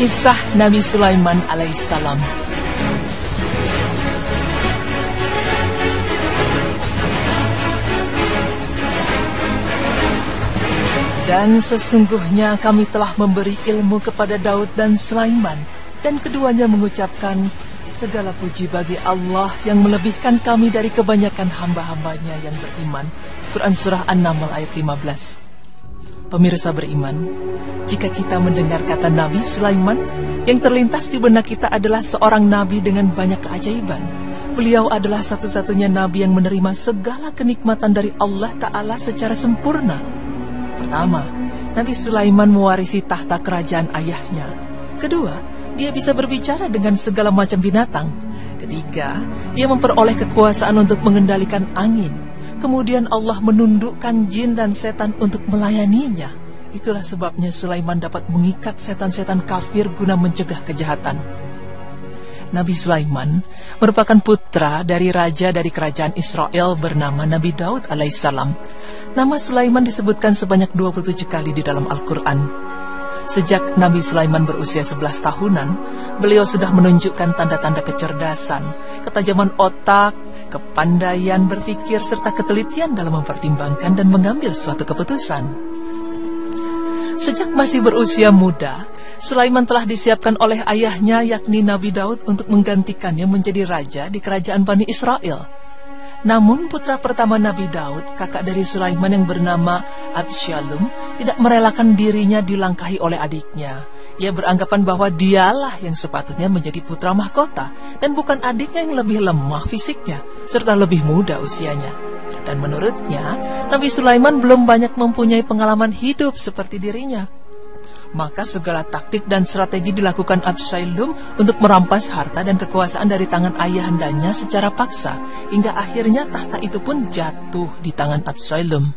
Kisah Nabi Sulaiman alaihissalam. Dan sesungguhnya kami telah memberi ilmu kepada Daud dan Sulaiman, dan keduanya mengucapkan, segala puji bagi Allah yang melebihkan kami dari kebanyakan hamba-hambanya yang beriman. Quran Surah An-Naml ayat 15. Pemirsa beriman, jika kita mendengar kata Nabi Sulaiman, yang terlintas di benak kita adalah seorang nabi dengan banyak keajaiban. Beliau adalah satu-satunya nabi yang menerima segala kenikmatan dari Allah Ta'ala secara sempurna. Pertama, Nabi Sulaiman mewarisi tahta kerajaan ayahnya. Kedua, dia bisa berbicara dengan segala macam binatang. Ketiga, dia memperoleh kekuasaan untuk mengendalikan angin. Kemudian Allah menundukkan jin dan setan untuk melayaninya. Itulah sebabnya Sulaiman dapat mengikat setan-setan kafir guna mencegah kejahatan. Nabi Sulaiman merupakan putra dari raja dari kerajaan Israel bernama Nabi Daud alaihissalam. Nama Sulaiman disebutkan sebanyak 27 kali di dalam Al-Quran. Sejak Nabi Sulaiman berusia 11 tahunan, beliau sudah menunjukkan tanda-tanda kecerdasan, ketajaman otak, kepandaian berpikir, serta ketelitian dalam mempertimbangkan dan mengambil suatu keputusan. Sejak masih berusia muda, Sulaiman telah disiapkan oleh ayahnya yakni Nabi Daud untuk menggantikannya menjadi raja di kerajaan Bani Israel. Namun putra pertama Nabi Daud, kakak dari Sulaiman yang bernama Absyalom, tidak merelakan dirinya dilangkahi oleh adiknya. Ia beranggapan bahwa dialah yang sepatutnya menjadi putra mahkota, dan bukan adiknya yang lebih lemah fisiknya, serta lebih muda usianya. Dan menurutnya, Nabi Sulaiman belum banyak mempunyai pengalaman hidup seperti dirinya. Maka segala taktik dan strategi dilakukan Absyalom untuk merampas harta dan kekuasaan dari tangan ayahandanya secara paksa, hingga akhirnya tahta itu pun jatuh di tangan Absyalom.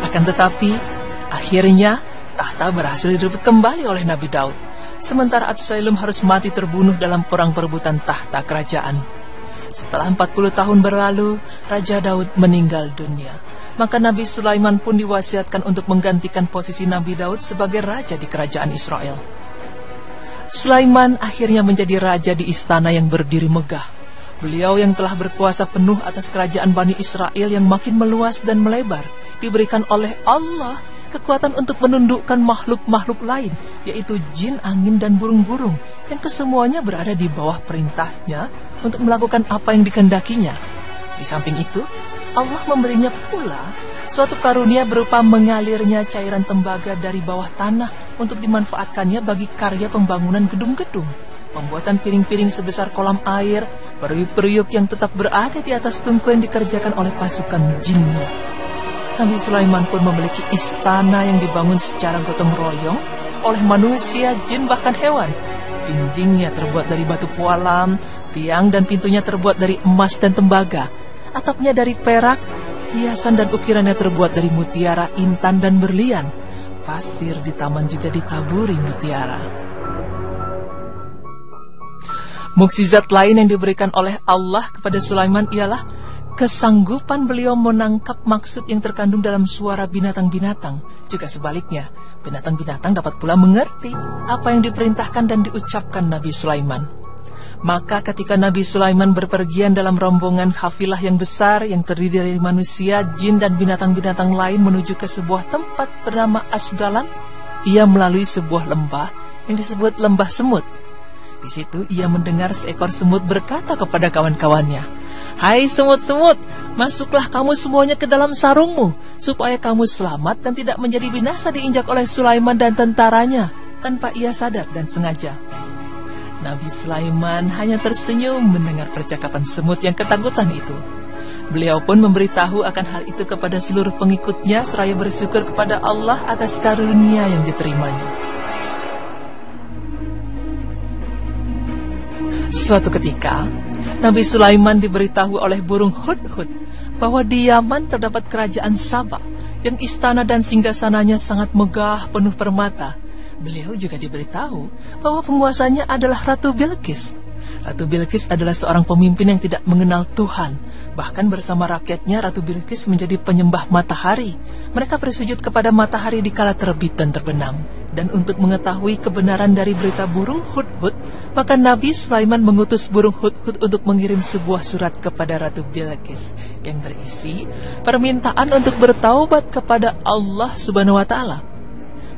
Akan tetapi, akhirnya tahta berhasil direbut kembali oleh Nabi Daud, sementara Absyalom harus mati terbunuh dalam perang perebutan tahta kerajaan. Setelah 40 tahun berlalu, Raja Daud meninggal dunia. Maka Nabi Sulaiman pun diwasiatkan untuk menggantikan posisi Nabi Daud sebagai raja di kerajaan Israel. Sulaiman akhirnya menjadi raja di istana yang berdiri megah. Beliau yang telah berkuasa penuh atas kerajaan Bani Israel yang makin meluas dan melebar, diberikan oleh Allah kekuatan untuk menundukkan makhluk-makhluk lain, yaitu jin, angin, dan burung-burung, yang kesemuanya berada di bawah perintahnya untuk melakukan apa yang dikehendakinya. Di samping itu, Allah memberinya pula suatu karunia berupa mengalirnya cairan tembaga dari bawah tanah untuk dimanfaatkannya bagi karya pembangunan gedung-gedung, pembuatan piring-piring sebesar kolam air, periuk-periuk yang tetap berada di atas tungku yang dikerjakan oleh pasukan jinnya. Nabi Sulaiman pun memiliki istana yang dibangun secara gotong royong oleh manusia, jin, bahkan hewan. Dindingnya terbuat dari batu pualam, tiang dan pintunya terbuat dari emas dan tembaga. Atapnya dari perak, hiasan dan ukirannya terbuat dari mutiara, intan, dan berlian. Pasir di taman juga ditaburi mutiara. Mukjizat lain yang diberikan oleh Allah kepada Sulaiman ialah kesanggupan beliau menangkap maksud yang terkandung dalam suara binatang-binatang. Juga sebaliknya, binatang-binatang dapat pula mengerti apa yang diperintahkan dan diucapkan Nabi Sulaiman. Maka ketika Nabi Sulaiman berpergian dalam rombongan kafilah yang besar yang terdiri dari manusia, jin, dan binatang-binatang lain menuju ke sebuah tempat bernama Asgalan, ia melalui sebuah lembah yang disebut lembah semut. Di situ ia mendengar seekor semut berkata kepada kawan-kawannya, "Hai semut-semut, masuklah kamu semuanya ke dalam sarungmu, supaya kamu selamat dan tidak menjadi binasa diinjak oleh Sulaiman dan tentaranya, tanpa ia sadar dan sengaja." Nabi Sulaiman hanya tersenyum mendengar percakapan semut yang ketakutan itu. Beliau pun memberitahu akan hal itu kepada seluruh pengikutnya, seraya bersyukur kepada Allah atas karunia yang diterimanya. Suatu ketika, Nabi Sulaiman diberitahu oleh burung hudhud bahwa di Yaman terdapat kerajaan Saba, yang istana dan singgasananya sangat megah, penuh permata. Beliau juga diberitahu bahwa penguasanya adalah Ratu Bilqis. Ratu Bilqis adalah seorang pemimpin yang tidak mengenal Tuhan. Bahkan bersama rakyatnya, Ratu Bilqis menjadi penyembah matahari. Mereka bersujud kepada matahari di kala terbit dan terbenam. Dan untuk mengetahui kebenaran dari berita burung Hudhud, maka Nabi Sulaiman mengutus burung Hudhud untuk mengirim sebuah surat kepada Ratu Bilqis yang berisi permintaan untuk bertaubat kepada Allah Subhanahu wa Ta'ala.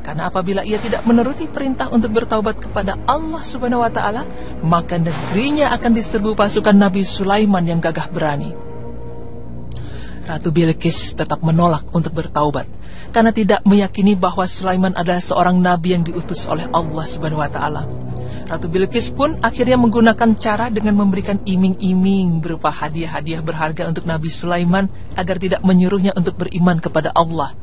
Karena apabila ia tidak menuruti perintah untuk bertaubat kepada Allah Subhanahu wa Ta'ala, maka negerinya akan diserbu pasukan Nabi Sulaiman yang gagah berani. Ratu Bilqis tetap menolak untuk bertaubat karena tidak meyakini bahwa Sulaiman adalah seorang nabi yang diutus oleh Allah Subhanahu wa Ta'ala. Ratu Bilqis pun akhirnya menggunakan cara dengan memberikan iming-iming berupa hadiah-hadiah berharga untuk Nabi Sulaiman agar tidak menyuruhnya untuk beriman kepada Allah.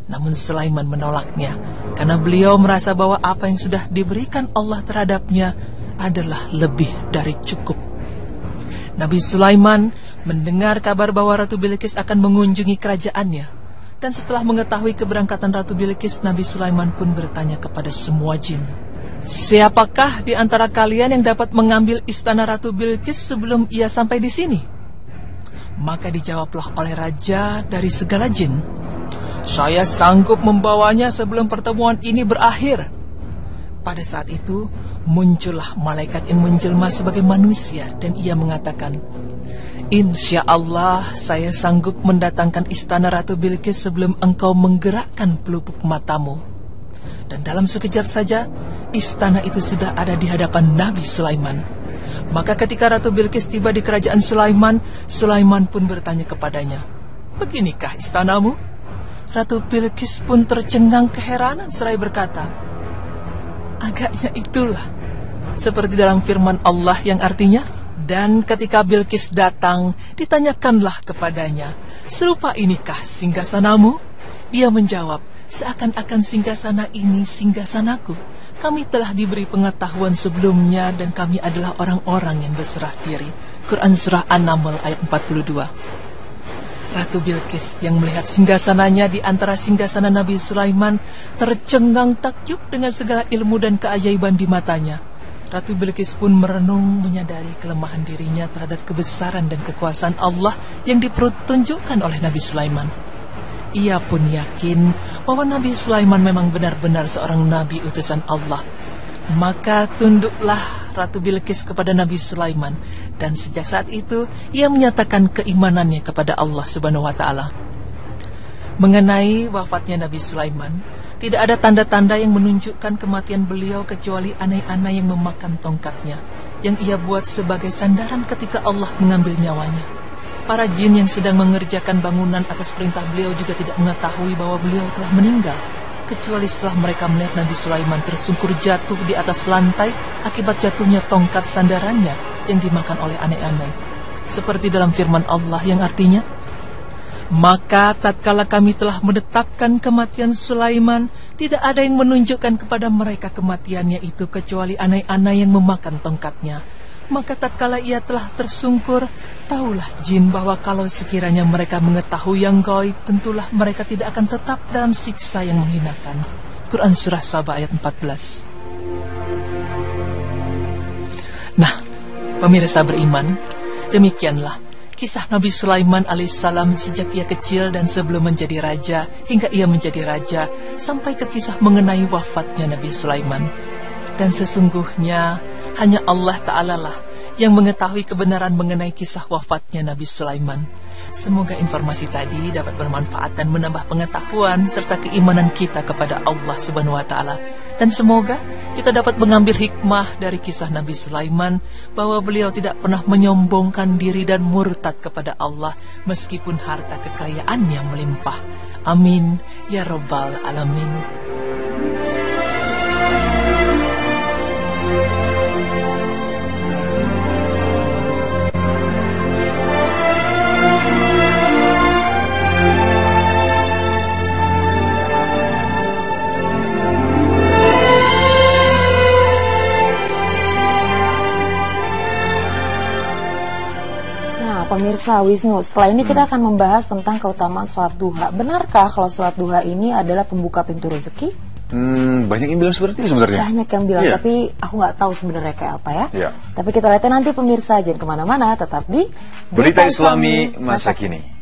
Namun Sulaiman menolaknya karena beliau merasa bahwa apa yang sudah diberikan Allah terhadapnya adalah lebih dari cukup. Nabi Sulaiman mendengar kabar bahwa Ratu Bilqis akan mengunjungi kerajaannya. Dan setelah mengetahui keberangkatan Ratu Bilqis, Nabi Sulaiman pun bertanya kepada semua jin, "Siapakah di antara kalian yang dapat mengambil istana Ratu Bilqis sebelum ia sampai di sini?" Maka dijawablah oleh raja dari segala jin, "Saya sanggup membawanya sebelum pertemuan ini berakhir." Pada saat itu, muncullah malaikat yang menjelma sebagai manusia dan ia mengatakan, "Insya Allah saya sanggup mendatangkan istana Ratu Bilqis sebelum engkau menggerakkan pelupuk matamu." Dan dalam sekejap saja, istana itu sudah ada di hadapan Nabi Sulaiman. Maka ketika Ratu Bilqis tiba di kerajaan Sulaiman, Sulaiman pun bertanya kepadanya, "Beginikah istanamu?" Ratu Bilqis pun tercengang keheranan seraya berkata, "Agaknya itulah." Seperti dalam firman Allah yang artinya, "Dan ketika Bilqis datang, ditanyakanlah kepadanya, 'Serupa inikah singgasanamu?' Dia menjawab, 'Seakan-akan singgasana ini singgasanaku. Kami telah diberi pengetahuan sebelumnya dan kami adalah orang-orang yang berserah diri." Quran Surah An-Naml ayat 42. Ratu Bilqis yang melihat singgasananya di antara singgasana Nabi Sulaiman tercengang takjub dengan segala ilmu dan keajaiban di matanya. Ratu Bilqis pun merenung menyadari kelemahan dirinya terhadap kebesaran dan kekuasaan Allah yang dipertunjukkan oleh Nabi Sulaiman. Ia pun yakin bahwa Nabi Sulaiman memang benar-benar seorang nabi utusan Allah. Maka tunduklah Ratu Bilqis kepada Nabi Sulaiman, dan sejak saat itu ia menyatakan keimanannya kepada Allah Subhanahu wa Ta'ala. Mengenai wafatnya Nabi Sulaiman, tidak ada tanda-tanda yang menunjukkan kematian beliau kecuali anai-anai yang memakan tongkatnya, yang ia buat sebagai sandaran ketika Allah mengambil nyawanya. Para jin yang sedang mengerjakan bangunan atas perintah beliau juga tidak mengetahui bahwa beliau telah meninggal, kecuali setelah mereka melihat Nabi Sulaiman tersungkur jatuh di atas lantai akibat jatuhnya tongkat sandarannya yang dimakan oleh anai-anai. Seperti dalam firman Allah yang artinya, "Maka tatkala kami telah menetapkan kematian Sulaiman, tidak ada yang menunjukkan kepada mereka kematiannya itu kecuali anai-anai yang memakan tongkatnya. Maka tatkala ia telah tersungkur, tahulah jin bahwa kalau sekiranya mereka mengetahui yang gaib, tentulah mereka tidak akan tetap dalam siksa yang menghinakan." Quran Surah Saba ayat 14. Nah, pemirsa beriman, demikianlah kisah Nabi Sulaiman alaihissalam sejak ia kecil dan sebelum menjadi raja hingga ia menjadi raja, sampai ke kisah mengenai wafatnya Nabi Sulaiman. Dan sesungguhnya hanya Allah Ta'ala lah yang mengetahui kebenaran mengenai kisah wafatnya Nabi Sulaiman. Semoga informasi tadi dapat bermanfaat dan menambah pengetahuan serta keimanan kita kepada Allah Subhanahu wa Ta'ala. Dan semoga kita dapat mengambil hikmah dari kisah Nabi Sulaiman bahwa beliau tidak pernah menyombongkan diri dan murtad kepada Allah meskipun harta kekayaannya melimpah. Amin ya Rabbal Alamin. Pemirsa Wisnu, setelah ini kita akan membahas tentang keutamaan sholat duha. Benarkah kalau sholat duha ini adalah pembuka pintu rezeki? Banyak yang bilang seperti itu sebenarnya. Banyak yang bilang, Iya. tapi aku nggak tahu sebenarnya kayak apa ya. Iya. Tapi kita lihatnya nanti pemirsa, jangan kemana-mana, tetap di Berita Islami Masa Kini.